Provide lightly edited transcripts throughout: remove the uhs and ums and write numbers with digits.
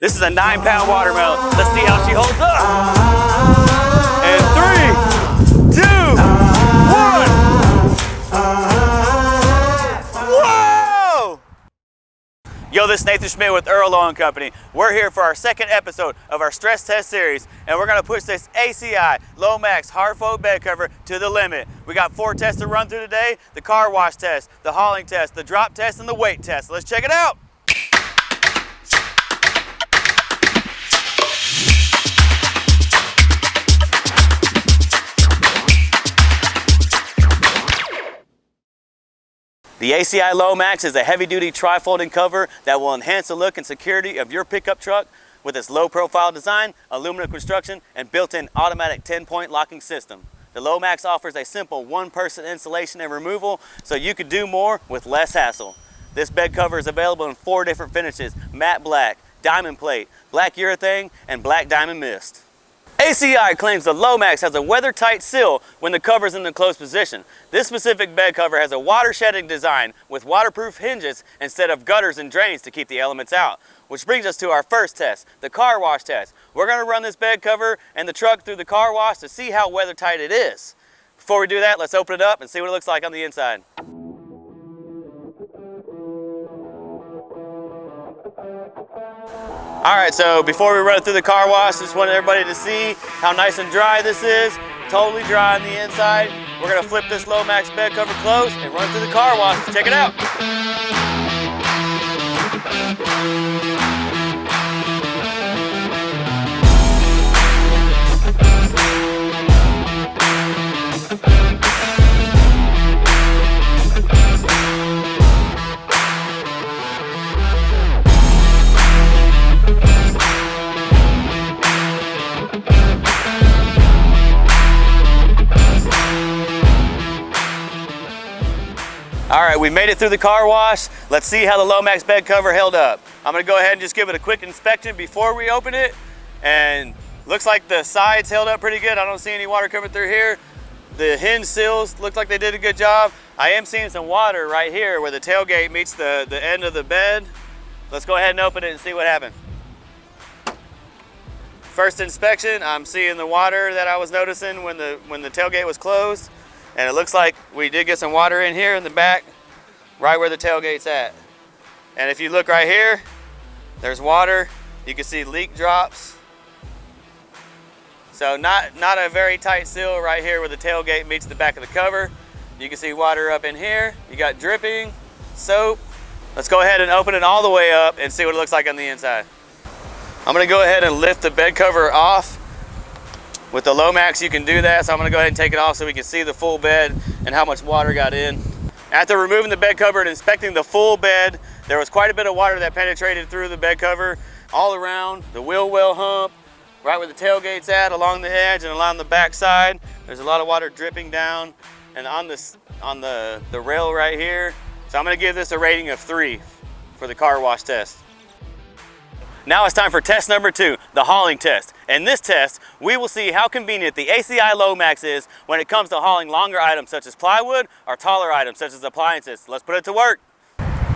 This is a 9-pound watermelon. Let's see how she holds up. And 3, 2, 1. Whoa! Yo, this is Nathan Schmidt with Earl Lawn Company. We're here for our second episode of our stress test series, and we're gonna push this ACI Lomax hard fold bed cover to the limit. We got 4 tests to run through today: the car wash test, the hauling test, the drop test, and the weight test. Let's check it out. The ACI Lomax is a heavy-duty tri-folding cover that will enhance the look and security of your pickup truck with its low-profile design, aluminum construction, and built-in automatic 10-point locking system. The Lomax offers a simple one-person installation and removal, so you can do more with less hassle. This bed cover is available in 4 different finishes: matte black, diamond plate, black urethane, and black diamond mist. ACI claims the Lomax has a weather-tight seal when the cover is in the closed position. This specific bed cover has a water-shedding design with waterproof hinges instead of gutters and drains to keep the elements out. Which brings us to our first test, the car wash test. We're going to run this bed cover and the truck through the car wash to see how weather-tight it is. Before we do that, let's open it up and see what it looks like on the inside. Alright, so before we run it through the car wash, just want everybody to see how nice and dry this is. Totally dry on the inside. We're going to flip this Lomax bed cover closed and run it through the car wash. Check it out. All right, we made it through the car wash. Let's see how the Lomax bed cover held up. I'm gonna go ahead and just give it a quick inspection before we open it. And looks like the sides held up pretty good. I don't see any water coming through here. The hinge seals look like they did a good job. I am seeing some water right here where the tailgate meets the end of the bed. Let's go ahead and open it and see what happened. First inspection, I'm seeing the water that I was noticing when the tailgate was closed. And it looks like we did get some water in here in the back, right where the tailgate's at. And if you look right here, there's water. You can see leak drops. So not a very tight seal right here where the tailgate meets the back of the cover. You can see water up in here. You got dripping, soap. Let's go ahead and open it all the way up and see what it looks like on the inside. I'm gonna go ahead and lift the bed cover off. With the Lomax, you can do that, so I'm gonna go ahead and take it off so we can see the full bed and how much water got in. After removing the bed cover and inspecting the full bed, there was quite a bit of water that penetrated through the bed cover, all around the wheel well hump, right where the tailgate's at, along the edge and along the back side. There's a lot of water dripping down and on the rail right here. So I'm gonna give this a rating of 3 for the car wash test. Now it's time for test number 2, the hauling test. In this test, we will see how convenient the ACI Lomax is when it comes to hauling longer items such as plywood or taller items such as appliances. Let's put it to work.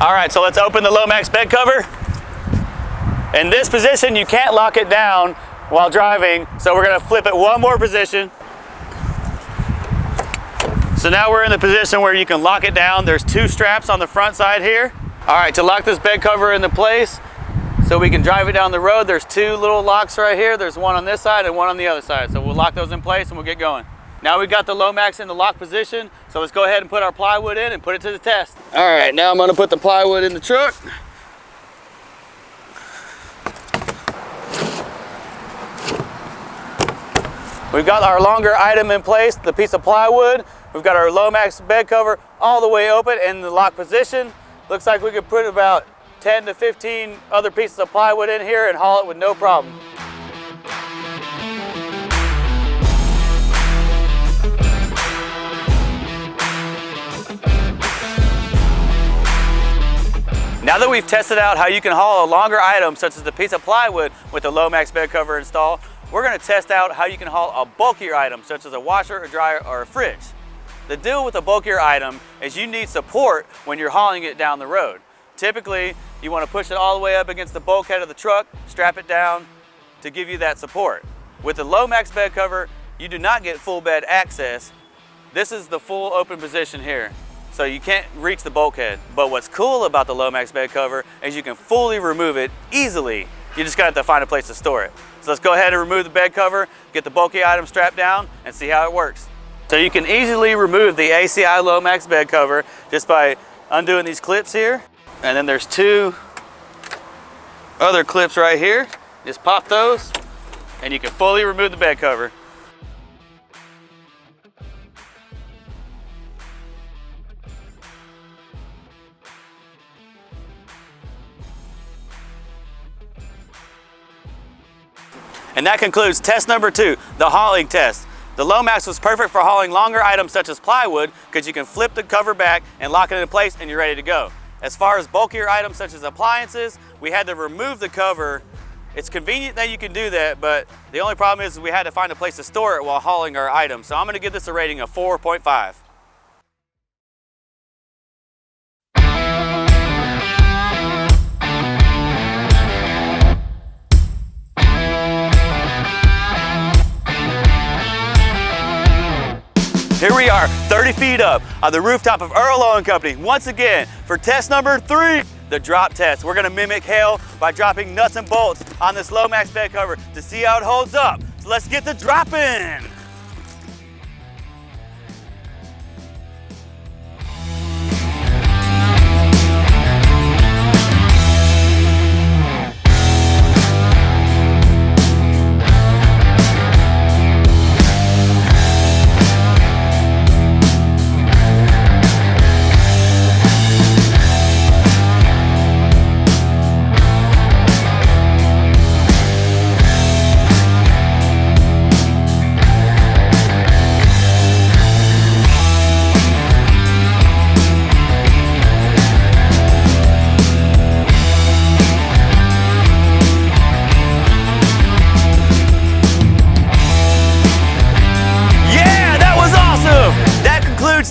All right, so let's open the Lomax bed cover. In this position, you can't lock it down while driving, so we're gonna flip it one more position. So now we're in the position where you can lock it down. There's 2 straps on the front side here. All right, to lock this bed cover into place, so we can drive it down the road, there's 2 little locks right here. There's one on this side and one on the other side. So we'll lock those in place and we'll get going. Now we've got the Lomax in the lock position, so let's go ahead and put our plywood in and put it to the test. All right, now I'm gonna put the plywood in the truck. We've got our longer item in place, the piece of plywood. We've got our Lomax bed cover all the way open in the lock position. Looks like we could put about 10 to 15 other pieces of plywood in here and haul it with no problem. Now that we've tested out how you can haul a longer item such as the piece of plywood with the Lomax bed cover installed, we're going to test out how you can haul a bulkier item such as a washer, a dryer, or a fridge. The deal with a bulkier item is you need support when you're hauling it down the road. Typically, you want to push it all the way up against the bulkhead of the truck, strap it down to give you that support. With the Lomax bed cover, you do not get full bed access. This is the full open position here, so you can't reach the bulkhead. But what's cool about the Lomax bed cover is you can fully remove it easily. You just gotta have to find a place to store it. So let's go ahead and remove the bed cover, get the bulky item strapped down, and see how it works. So you can easily remove the ACI Lomax bed cover just by undoing these clips here. And then there's two other clips right here. Just pop those, and you can fully remove the bed cover. And that concludes test number 2, the hauling test. The Lomax was perfect for hauling longer items such as plywood because you can flip the cover back and lock it into place and you're ready to go. As far as bulkier items such as appliances, we had to remove the cover. It's convenient that you can do that, but the only problem is we had to find a place to store it while hauling our items. So I'm gonna give this a rating of 4.5. Here we are, 30 feet up on the rooftop of Earl Owen Company. Once again, for test number 3, the drop test. We're gonna mimic hail by dropping nuts and bolts on this Lomax bed cover to see how it holds up. So let's get the drop in.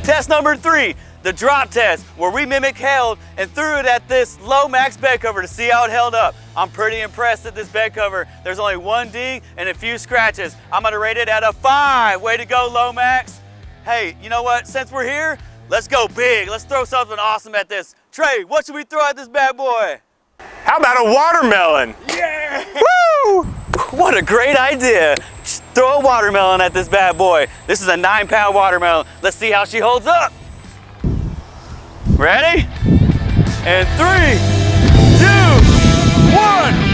Test number 3, the drop test, where we mimicked hail and threw it at this Lomax bed cover to see how it held up. I'm pretty impressed at this bed cover. There's only one ding and a few scratches. I'm gonna rate it at a 5. Way to go, Lomax. Hey, you know what? Since we're here, let's go big. Let's throw something awesome at this. Trey, what should we throw at this bad boy? How about a watermelon? Yeah! Woo! What a great idea. Just throw a watermelon at this bad boy. This is a 9-pound watermelon. Let's see how she holds up. Ready? And 3, 2, 1.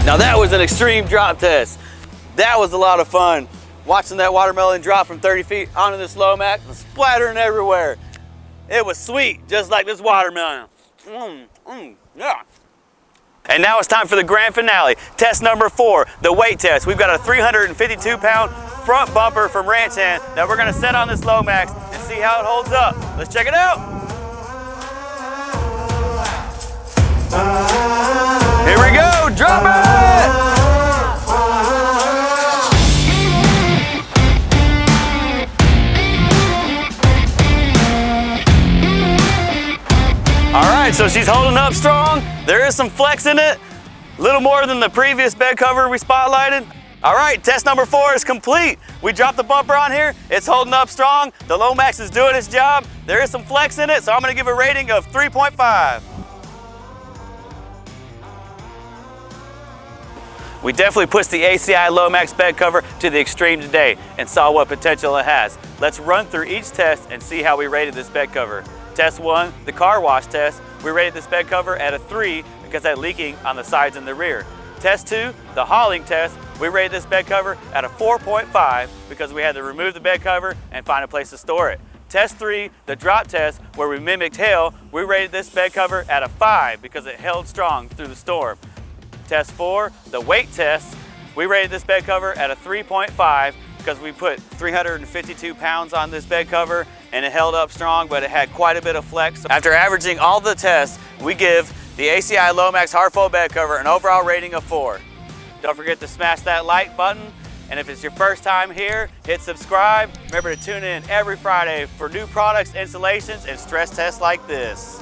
Now that was an extreme drop test. That was a lot of fun. Watching that watermelon drop from 30 feet onto this Lomax and splattering everywhere. It was sweet, just like this watermelon. Yeah. And now it's time for the grand finale. Test number 4, the weight test. We've got a 352-pound front bumper from Ranch Hand that we're gonna set on this Lomax and see how it holds up. Let's check it out. Here we go, drop it! All right, so she's holding up strong. There is some flex in it, a little more than the previous bed cover we spotlighted. All right, test number 4 is complete. We dropped the bumper on here. It's holding up strong. The Lomax is doing its job. There is some flex in it, so I'm gonna give a rating of 3.5. We definitely pushed the ACI Lomax bed cover to the extreme today and saw what potential it has. Let's run through each test and see how we rated this bed cover. Test 1, the car wash test, we rated this bed cover at a 3 because of leaking on the sides and the rear. Test 2, the hauling test, we rated this bed cover at a 4.5 because we had to remove the bed cover and find a place to store it. Test 3, the drop test, where we mimicked hail, we rated this bed cover at a 5 because it held strong through the storm. Test 4, the weight test, We rated this bed cover at a 3.5 because we put 352 pounds on this bed cover and it held up strong, but it had quite a bit of flex. After averaging all the tests, we give the ACI Lomax hardfold bed cover an overall rating of 4. Don't forget to smash that like button, and if it's your first time here, hit subscribe. Remember to tune in every Friday for new products, installations, and stress tests like this.